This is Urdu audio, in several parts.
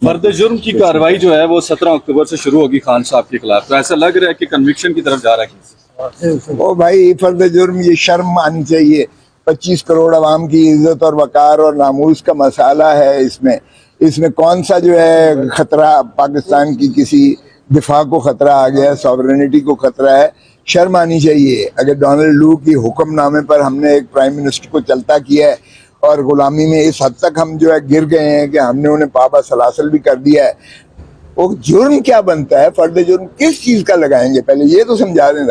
فرد جرم کی کارروائی جو ہے وہ 17 اکتوبر سے شروع ہوگی خان صاحب کے خلاف، تو ایسا لگ رہا ہے کہ کنوکشن کی طرف جا رہا ہے۔ او بھائی، فرد جرم یہ شرم آنی چاہیے۔ 25 کروڑ عوام کی عزت اور وقار اور ناموس کا مسئلہ ہے اس میں کون سا جو ہے خطرہ پاکستان کی کسی دفاع کو خطرہ آ گیا ہے، ساورینٹی کو خطرہ ہے؟ شرم آنی چاہیے۔ اگر ڈونلڈ لو کی حکم نامے پر ہم نے ایک پرائم منسٹر کو چلتا کیا ہے اور غلامی میں اس حد تک ہم جو ہے گر گئے ہیں کہ ہم نے انہیں پابا سلاسل بھی کر دیا ہے، وہ جرم کیا بنتا ہے؟ فرد جرم کس چیز کا لگائیں گے؟ پہلے یہ تو سمجھا دیں۔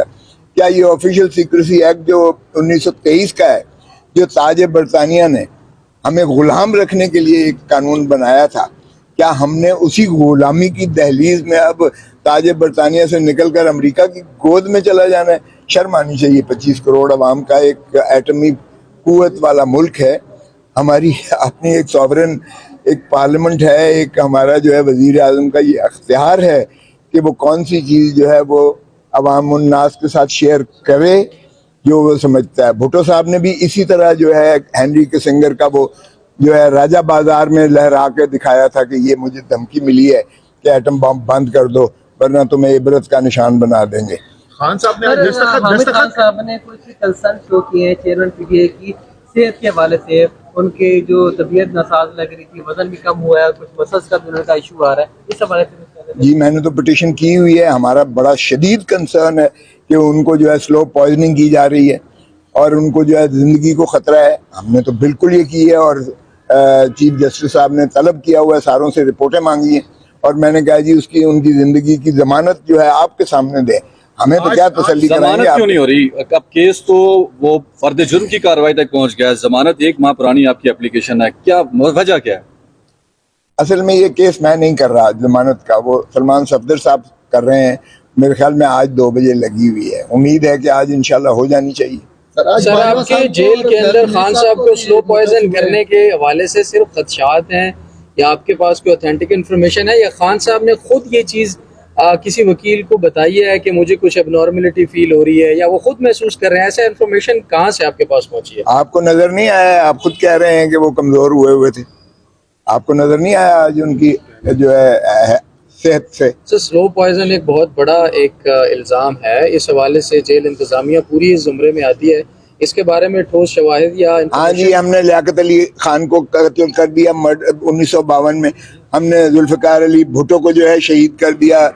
کیا یہ آفیشیل سیکریسی ایکٹ جو 1923 کا ہے، جو تاج برطانیہ نے ہمیں غلام رکھنے کے لیے ایک قانون بنایا تھا، کیا ہم نے اسی غلامی کی دہلیز میں اب تاج برطانیہ سے نکل کر امریکہ کی گود میں چلا جانا ہے؟ شرم آنی چاہیے۔ 25 کروڑ عوام کا ایک ایٹمی قوت والا ملک ہے، ہماری اپنی ایک سوورن ایک پارلیمنٹ ہے، ایک ہمارا جو ہے وزیر اعظم کا یہ اختیار ہے کہ وہ کون سی چیز جو ہے وہ عوام الناس کے ساتھ شیئر کرے جو وہ سمجھتا ہے۔ بھٹو صاحب نے بھی اسی طرح جو ہے ہینری کسنگر کا وہ جو ہے راجہ بازار میں لہرا کے دکھایا تھا کہ یہ مجھے دھمکی ملی ہے کہ ایٹم بم بند کر دو ورنہ تمہیں عبرت کا نشان بنا دیں گے۔ خان صاحب نے حامد خان صاحب نے کچھ کنسرن شو کیے ہیں چیئرمین پی ٹی آئی کی صحت کے حوالے سے، ان کے جو طبیعت ناساز لگ رہی تھی، وزن بھی کم ہوا ہے، کچھ مسلس کا بھی ان کا ایشو آ رہا ہے، اس حوالے سے جی میں نے تو پٹیشن کی ہوئی ہے۔ ہمارا بڑا شدید کنسرن ہے کہ ان کو جو ہے سلو پوائزننگ کی جا رہی ہے اور ان کو جو ہے زندگی کو خطرہ ہے۔ ہم نے تو بالکل یہ کی ہے اور چیف جسٹس صاحب نے طلب کیا ہوا ہے، ساروں سے رپورٹیں مانگی ہیں اور میں نے کہا جی ان کی زندگی کی ضمانت جو ہے آپ کے سامنے دیں، ہمیں تو کیا تسلی کرائیں گے ضمانت آپ؟ کیوں نہیں ہو رہی؟ اب کیس تو وہ فرد جرم کی کارروائی تک پہنچ گیا ہے، ضمانت 1 ماہ پرانی آپ کی اپلیکیشن ہے، کیا وجہ کیا ہے؟ اصل میں یہ کیس میں نہیں کر رہا ضمانت کا، وہ سلمان صفدر صاحب کر رہے ہیں۔ میرے خیال میں آج 2 بجے لگی ہوئی ہے، امید ہے کہ آج انشاءاللہ ہو جانی چاہیے۔ سر آپ کے جیل کے اندر خان صاحب کو سلو پوائزن کرنے کے حوالے سے صرف خدشات ہیں یا آپ کے پاس کوئی اوتھینٹک انفارمیشن ہے، یا خان صاحب نے خود یہ چیز کسی وکیل کو بتائی ہے کہ مجھے کچھ اب نارملٹی فیل ہو رہی ہے، یا وہ خود محسوس کر رہے ہیں؟ ایسا انفارمیشن کہاں سے آپ کے پاس پہنچی ہے؟ آپ کو نظر نہیں آیا؟ آپ خود کہہ رہے ہیں کہ وہ کمزور ہوئے تھے، آپ کو نظر نہیں آیا آج ان کی جو ہے صحت سے؟ سر سلو پوائزن ایک بہت بڑا ایک الزام ہے، اس حوالے سے جیل انتظامیہ پوری اس زمرے میں آتی ہے، اس کے بارے میں ٹھوس شواہد یا ہاں جی، ہم نے لیاقت علی خان کو قتل کر دیا 1952 میں، ہم نے ذوالفقار علی بھٹو کو جو ہے شہید کر دیا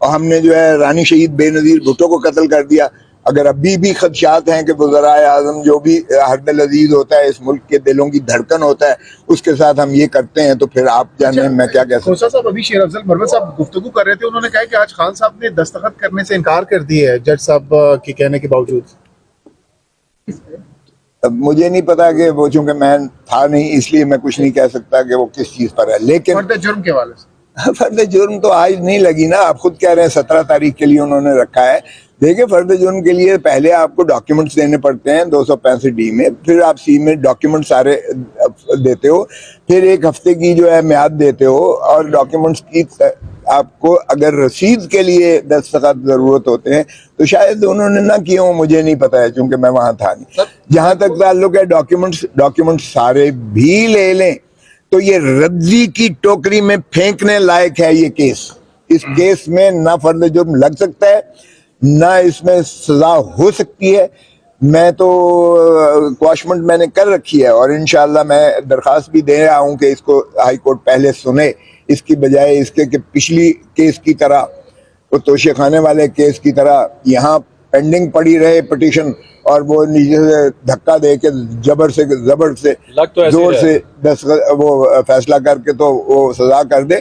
اور ہم نے جو ہے رانی شہید بے نظیر بھٹو کو قتل کر دیا۔ اگر ابھی بھی خدشات ہیں کہ وزرائے اعظم جو بھی حرد عزیز ہوتا ہے، اس ملک کے دلوں کی دھڑکن ہوتا ہے، اس کے ساتھ ہم یہ کرتے ہیں تو پھر آپ جانیں میں کیا کہہ سکتا ہوں۔ کھوسا صاحب ابھی شیر افضل مروت صاحب گفتگو کر رہے تھے، انہوں نے کہا کہ آج خان صاحب نے دستخط کرنے سے انکار کر دیا ہے جج صاحب کے کہنے کے باوجود۔ اب مجھے نہیں پتا کہ وہ، چونکہ میں تھا نہیں اس لیے میں کچھ نہیں کہہ سکتا کہ وہ کس چیز پر ہے، لیکن فرد جرم کے حوالے سے فرد جرم تو آج نہیں لگی نا، آپ خود کہہ رہے ہیں 17 تاریخ کے لیے انہوں نے رکھا ہے۔ دیکھیں فرد جرم کے لیے پہلے آپ کو ڈاکیومنٹس دینے پڑتے ہیں 265 میں، پھر آپ سی میں ڈاکیومنٹ سارے دیتے ہو، پھر 1 ہفتے کی جو ہے میعاد دیتے ہو، اور ڈاکیومنٹس کی آپ کو اگر رسید کے لیے دستخط ضرورت ہوتے ہیں تو شاید انہوں نے نہ کیے ہوں، مجھے نہیں پتا ہے چونکہ میں وہاں تھا نہیں۔ جہاں تک تعلق ہے ڈاکیومنٹس سارے بھی لے لیں تو یہ رضی کی ٹوکری میں پھینکنے لائق ہے یہ کیس۔ اس کیس میں نہ فرد جرم لگ سکتا ہے، نہ اس میں سزا ہو سکتی ہے۔ میں تو کواشمنٹ میں نے کر رکھی ہے اور انشاءاللہ میں درخواست بھی دے رہا ہوں کہ اس کو ہائی کورٹ پہلے سنے، اس کی بجائے اس کے کہ پچھلی کیس کی طرح، وہ توشے خانے والے کیس کی طرح یہاں پینڈنگ پڑی رہے پٹیشن اور وہ نیچے سے دھکا دے کے زبر سے زور سے وہ فیصلہ کر کے تو وہ سزا کر دے۔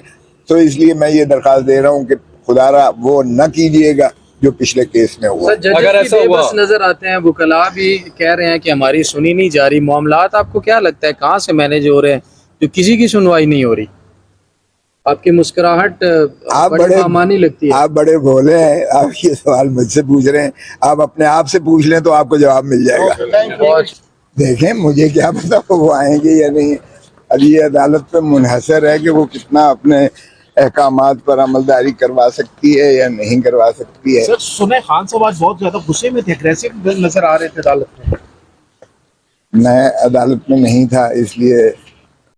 تو اس لیے میں یہ درخواست دے رہا ہوں کہ خدا را وہ نہ کیجیے گا جو پچھلے کیس میں ہوا۔ اگر ایسا ہوا بس نظر آتے ہیں، وکلاء بھی کہہ رہے ہیں کہ ہماری سنی نہیں جا رہی، معاملات آپ کو کیا لگتا ہے کہاں سے مینیج ہو رہے ہیں جو کسی کی سنوائی نہیں ہو رہی؟ آپ کی مسکراہٹ بڑی مامانی لگتی ہے۔ آپ بڑے بھولے ہیں، آپ یہ سوال مجھ سے پوچھ رہے ہیں، آپ اپنے آپ سے پوچھ لیں تو آپ کو جواب مل جائے گا۔ دیکھیں مجھے کیا پتا وہ آئیں گے یا نہیں، اب یہ عدالت پہ منحصر ہے کہ وہ کتنا اپنے احکامات پر عملداری کروا سکتی ہے یا نہیں کروا سکتی ہے۔ سر سنے خان صاحب آج بہت زیادہ غصے میں تھے، اگریسو نظر آ رہے تھے عدالت میں۔ میں عدالت میں نہیں تھا اس لیے